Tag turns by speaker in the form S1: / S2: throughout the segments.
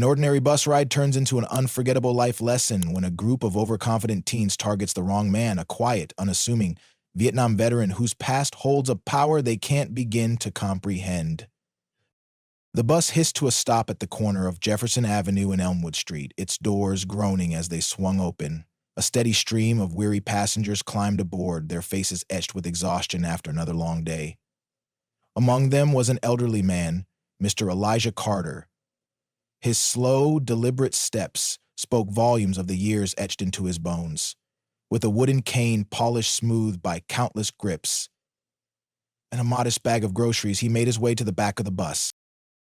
S1: An ordinary bus ride turns into an unforgettable life lesson when a group of overconfident teens targets the wrong man, a quiet, unassuming Vietnam veteran whose past holds a power they can't begin to comprehend. The bus hissed to a stop at the corner of Jefferson Avenue and Elmwood Street, its doors groaning as they swung open. A steady stream of weary passengers climbed aboard, their faces etched with exhaustion after another long day. Among them was an elderly man, Mr. Elijah Carter. His slow, deliberate steps spoke volumes of the years etched into his bones. With a wooden cane polished smooth by countless grips and a modest bag of groceries, he made his way to the back of the bus.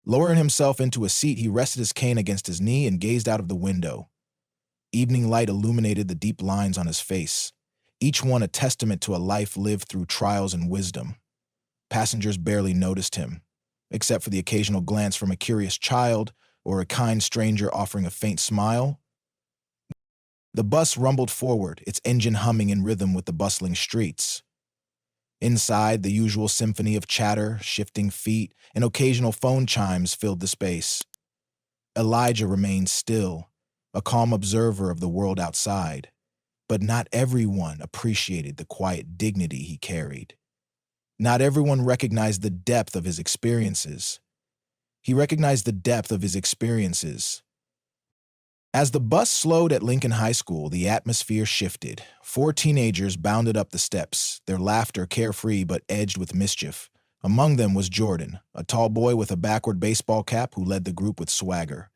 S1: Lowering himself into a seat, he rested his cane against his knee and gazed out of the window. Evening light illuminated the deep lines on his face, each one a testament to a life lived through trials and wisdom. Passengers barely noticed him, except for the occasional glance from a curious child or a kind stranger offering a faint smile. The bus rumbled forward, its engine humming in rhythm with the bustling streets. Inside, the usual symphony of chatter, shifting feet, and occasional phone chimes filled the space. Elijah remained still, a calm observer of the world outside, but not everyone appreciated the quiet dignity he carried. Not everyone recognized the depth of his experiences. He recognized the depth of his experiences. As the bus slowed at Lincoln High School, the atmosphere shifted. 4 teenagers bounded up the steps, their laughter carefree but edged with mischief. Among them was Jordan, a tall boy with a backward baseball cap who led the group with swagger.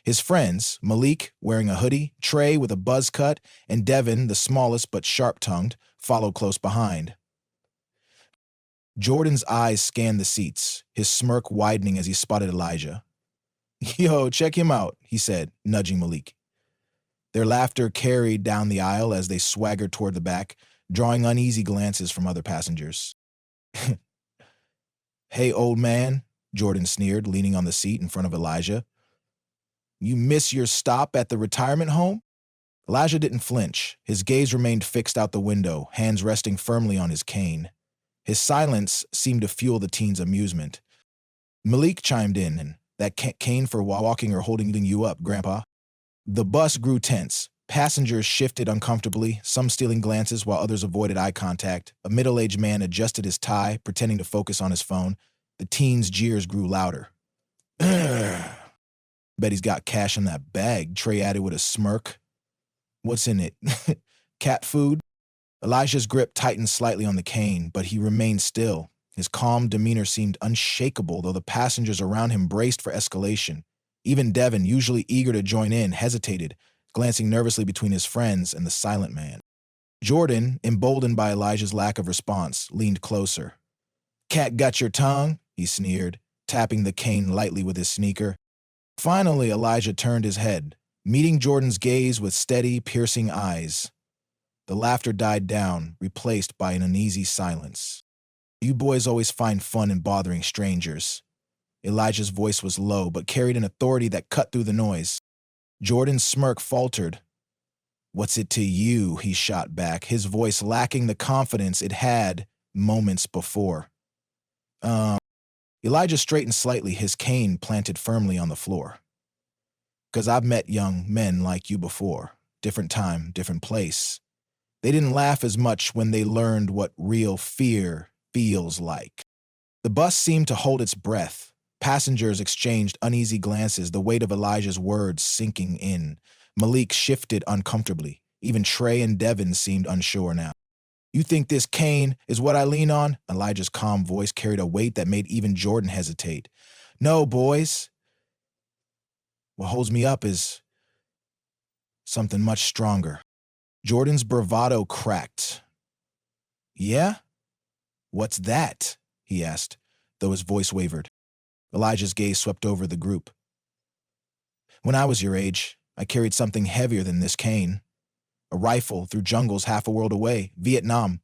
S1: His friends, Malik, wearing a hoodie, Trey with a buzz cut, and Devin, the smallest but sharp-tongued, followed close behind. Jordan's eyes scanned the seats, his smirk widening as he spotted Elijah. "Yo, check him out," he said, nudging Malik. Their laughter carried down the aisle as they swaggered toward the back, drawing uneasy glances from other passengers. "Hey, old man," Jordan sneered, leaning on the seat in front of Elijah. "You miss your stop at the retirement home?" Elijah didn't flinch. His gaze remained fixed out the window, hands resting firmly on his cane. His silence seemed to fuel the teen's amusement. Malik chimed in, "That cane for walking or holding you up, Grandpa." The bus grew tense. Passengers shifted uncomfortably, some stealing glances while others avoided eye contact. A middle-aged man adjusted his tie, pretending to focus on his phone. The teen's jeers grew louder. "Bet he's got cash in that bag," Trey added with a smirk. "What's in it? Cat food?" Elijah's grip tightened slightly on the cane, but he remained still. His calm demeanor seemed unshakable, though the passengers around him braced for escalation. Even Devin, usually eager to join in, hesitated, glancing nervously between his friends and the silent man. Jordan, emboldened by Elijah's lack of response, leaned closer. "Cat got your tongue?" he sneered, tapping the cane lightly with his sneaker. Finally, Elijah turned his head, meeting Jordan's gaze with steady, piercing eyes. The laughter died down, replaced by an uneasy silence. "You boys always find fun in bothering strangers." Elijah's voice was low, but carried an authority that cut through the noise. Jordan's smirk faltered. "What's it to you?" he shot back, his voice lacking the confidence it had moments before. Elijah straightened slightly, his cane planted firmly on the floor. "'Cause I've met young men like you before. Different time, different place. They didn't laugh as much when they learned what real fear feels like." The bus seemed to hold its breath. Passengers exchanged uneasy glances, the weight of Elijah's words sinking in. Malik shifted uncomfortably. Even Trey and Devin seemed unsure now. "You think this cane is what I lean on?" Elijah's calm voice carried a weight that made even Jordan hesitate. "No, boys. What holds me up is something much stronger." Jordan's bravado cracked. "Yeah? What's that?" he asked, though his voice wavered. Elijah's gaze swept over the group. "When I was your age, I carried something heavier than this cane. A rifle through jungles half a world away, Vietnam."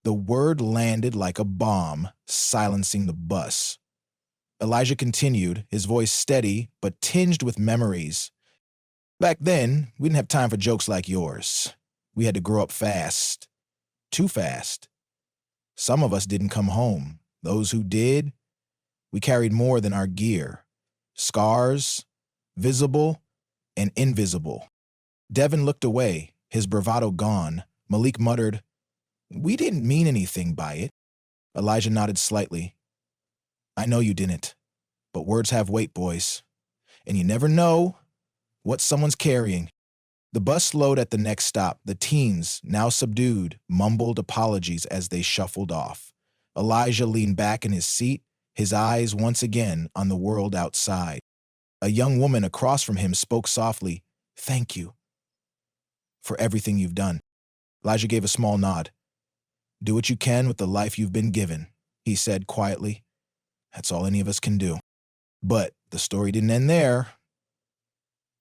S1: The word landed like a bomb, silencing the bus. Elijah continued, his voice steady but tinged with memories. "Back then, we didn't have time for jokes like yours. We had to grow up fast. Too fast. Some of us didn't come home. Those who did, we carried more than our gear. Scars, visible and invisible. Devin looked away, his bravado gone. Malik muttered, "We didn't mean anything by it." Elijah nodded slightly. "I know you didn't, but words have weight, boys, and you never know what someone's carrying." The bus slowed at the next stop. The teens, now subdued, mumbled apologies as they shuffled off. Elijah leaned back in his seat, his eyes once again on the world outside. A young woman across from him spoke softly, "Thank you for everything you've done." Elijah gave a small nod. "Do what you can with the life you've been given," he said quietly. "That's all any of us can do." But the story didn't end there.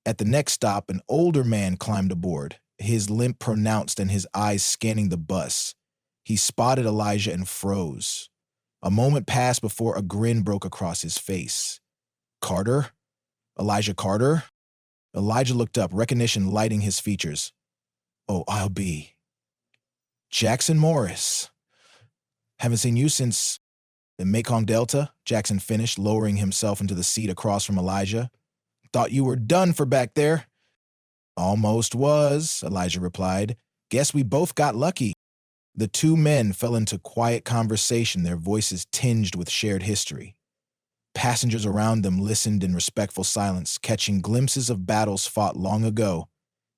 S1: At the next stop, an older man climbed aboard, his limp pronounced and his eyes scanning the bus. He spotted Elijah and froze. A moment passed before a grin broke across his face. "Carter? Elijah Carter?" Elijah looked up, recognition lighting his features. "Oh, I'll be Jackson Morris. Haven't seen you since the Mekong Delta," Jackson finished, lowering himself into the seat across from Elijah. "Thought you were done for back there." "Almost was," Elijah replied. "Guess we both got lucky." The two men fell into quiet conversation, their voices tinged with shared history. Passengers around them listened in respectful silence, catching glimpses of battles fought long ago.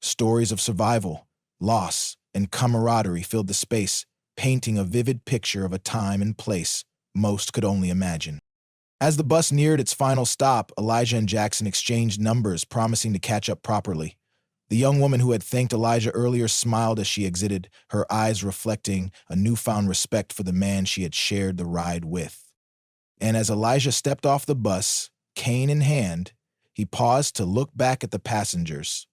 S1: Stories of survival, loss, and camaraderie filled the space, painting a vivid picture of a time and place most could only imagine. As the bus neared its final stop, Elijah and Jackson exchanged numbers, promising to catch up properly. The young woman who had thanked Elijah earlier smiled as she exited, her eyes reflecting a newfound respect for the man she had shared the ride with. And as Elijah stepped off the bus, cane in hand, he paused to look back at the passengers.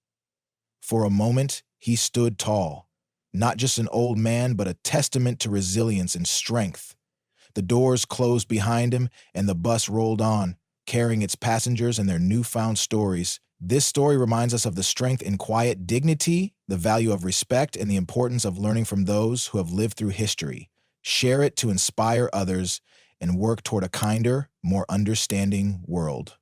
S1: For a moment, he stood tall, not just an old man, but a testament to resilience and strength. The doors closed behind him, and the bus rolled on, carrying its passengers and their newfound stories. This story reminds us of the strength in quiet dignity, the value of respect, and the importance of learning from those who have lived through history. Share it to inspire others and work toward a kinder, more understanding world.